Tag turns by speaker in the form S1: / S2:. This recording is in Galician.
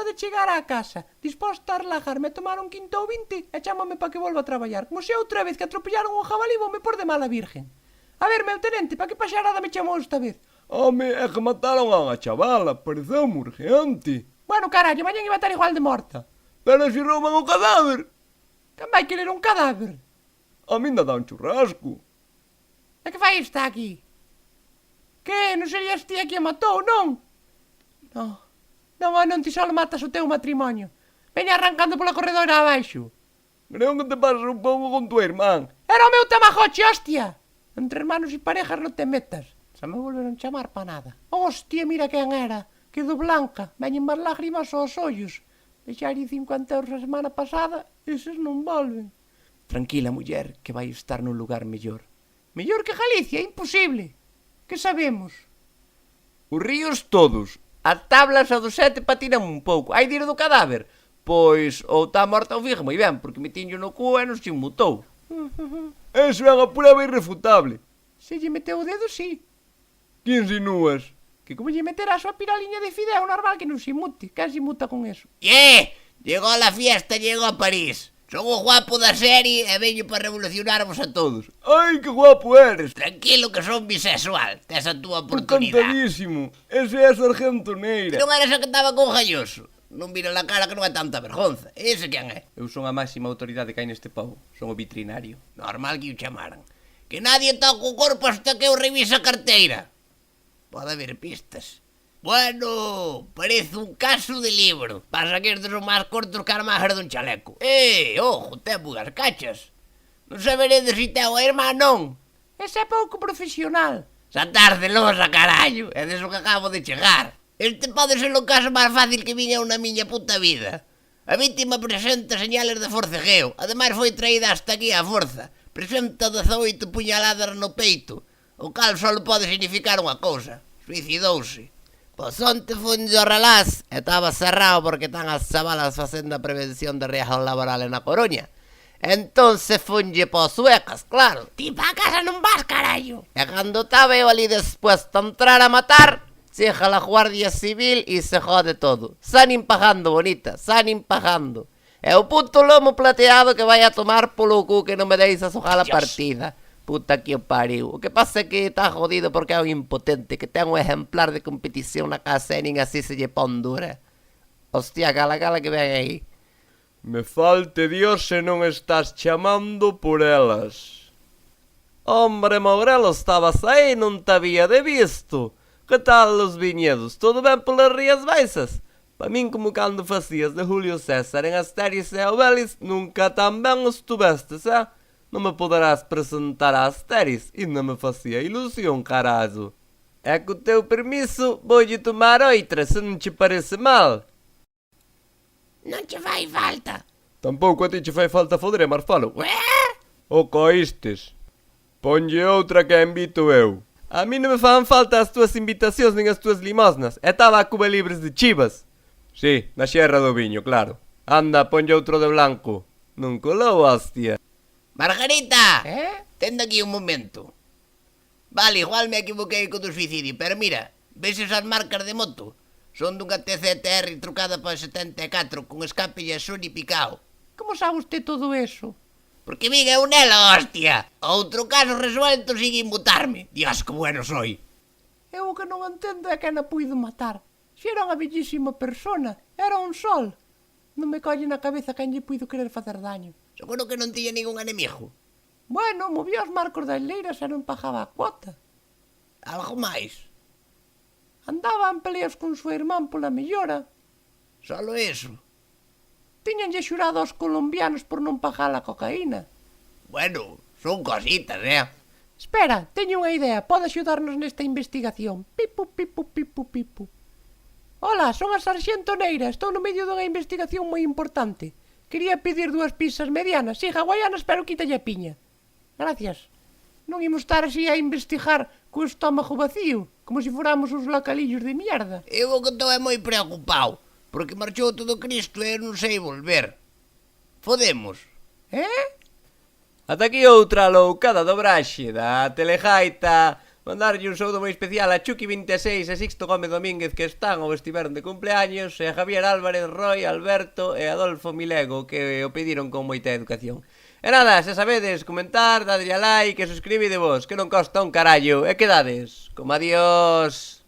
S1: acaba de chegar á casa, disposta a relajarme, a tomar un quinto ou 20 e chámame pa que volva a traballar. Como se outra vez que atropellaron un jabalí voume por de mala virgen. A ver, meu tenente, pa que paxarada me chamou esta vez?
S2: Home, é que mataron a unha chavala, pareceu urgente.
S1: Bueno, carallo, mañan iba a estar igual de morta.
S2: Pero se rouban o cadáver.
S1: Quen vai querer un cadáver?
S2: A min dá un churrasco.
S1: E que fai esta aquí? Que, non serías ti a que a matou, non? Non, ti só matas o teu matrimonio. Veña arrancando pola corredora abaixo.
S2: Creo que te pasas un pouco con tu irmán.
S1: Era o meu Tamagotchi, hostia! Entre hermanos e parejas non te metas. Xa me volveron chamar pa nada. Hostia, mira quen era. Quedou blanca. Veñen máis lágrimas aos ollos. Deixarlle 50 euros a semana pasada, eses non volven. Tranquila, muller, que vai estar nun lugar mellor. Mellor que Galicia, imposible. Que sabemos?
S2: Os ríos todos.
S1: As tablas ao do sete patinan un pouco. Hai dir do cadáver? Pois ou está morta ou fijo moi ben, porque metiño no cu e non se inmutou.
S2: Eso é unha prueba irrefutable.
S1: Se lle meteu o dedo, sí.
S2: Que insinúas?
S1: Que como lle meterá a súa piraliña de fideo normal que non se inmute. Quen se inmuta con eso?
S3: Llegó la fiesta, llegó a París. Son o guapo da serie e veño para revolucionarvos a todos.
S2: Ai, que guapo eres.
S3: Tranquilo que son bisexual. Tes a túa oportunidade.
S2: Encantadísimo. Ese é Sargento Neira.
S3: Non eres a que estaba con Galloso. Non vira la cara que non é tanta vergonza. Ese quen é?
S1: Eu son a máxima autoridade que hai neste pobo. Son o veterinario.
S3: Normal que o chamaran. Que nadie toque o corpo hasta que eu revise a carteira. Pode haber pistas. Bueno, parece un caso de libro. Pasa que estes son máis cortos que a armajer dun chaleco. Ojo, ten bugas cachas. Non saberedes se ten o irmán non.
S1: Ese é pouco profesional.
S3: Xa tarde losa, carallo. É deso que acabo de chegar. Este pode ser o caso máis fácil que viña na miña puta vida. A vítima presenta señales de forcejeo. Ademais foi traída hasta aquí a forza. Presenta 18 puñaladas no peito. O cal só pode significar unha cousa. Suicidouse. Pois onte funde o relás e estaba cerrado porque están as chavalas facendo a prevención de riesgos laborales na Coruña. Entonces funge pos suecas, claro.
S1: Ti pa casa non vas, carallo.
S3: E cando estaba eu ali dispuesto a entrar a matar, llega la Guardia Civil y se jode todo. San impagando, bonita, san impagando. É o puto lomo plateado que vai a tomar polo cu que non me deis a sojar a partida. Puta que o pariu. O que pasa é que está jodido porque é un impotente que ten un ejemplar de competición na casa e nin así se lle pon dura. Hostia, gala que ven aí.
S2: Me falte Dios se non estás chamando por elas.
S1: Hombre, Mourelo, estabas aí, non te había de visto. Que tal os viñedos? Todo ben polas Rías Baixas? Pa min como cando facías de Julio César en Asteris e Obelix, nunca tan ben estuvestes, Non me poderás presentar a Asteris e non me facía ilusión, carallo. É co teu permiso, voulle tomar outra, se non che parece mal.
S3: Non che fai falta.
S2: Tampouco a ti che fai falta foder e Marfalo. O coistes. Ponlle outra que a invito eu.
S1: A mí non me fan falta as túas invitacións nin as túas limosnas. É tabaco libres de chivas.
S2: Sí, na xerra do viño, claro. Anda, ponlle outro de blanco.
S1: Non colou, hostia.
S3: Margarita, tende aquí un momento. Vale, igual me equivoquei co do suicidio, pero mira, ves esas marcas de moto? Son dunha TCTR trucada para 74 con escape e Sony picao.
S1: Como sabe usted todo eso?
S3: Porque vin eu nela, hostia. Outro caso resuelto sin immutarme. Dios, que bueno soy.
S1: Eu o que non entendo é que na puido matar. Se era unha bellísima persona, era un sol. Non me colle na cabeza quen lle puido querer facer daño.
S3: Seguro que non tiña ningún enemigo.
S1: Bueno, movía os marcos das leiras e non pagaba a cuota.
S3: Algo máis?
S1: Andaba en peleas con súa irmán pola mellora.
S3: Solo eso?
S1: Tiñanlle xurado aos colombianos por non pagar a cocaína.
S3: Bueno, son cositas,
S1: Espera, teño unha idea. Pode axudarnos nesta investigación. Pipu, pipu, pipu, pipu. Hola, son a Sargento Neira. Estou no medio dunha investigación moi importante. Quería pedir 2 pizzas medianas. Sí, hawaianas, pero quítalle a piña. Gracias. Non imos estar así a investigar co estómago vacío, como se fóramos uns localillos de mierda.
S3: Eu o que estou é moi preocupado, porque marchou todo Cristo e eu non sei volver. Fodemos.
S1: Ata aquí outra loucada do Braxe, da telejaita Mandarlle un saúdo moi especial a Chucky26 e Sixto Gómez Domínguez que están ou estiveron de cumpleaños, e a Javier Álvarez, Roy, Alberto e Adolfo Milego que o pediron con moita educación. E nada, se sabedes, comentar, dadlle a like e suscribidevos, que non costa un carallo, e quedades. Como adiós.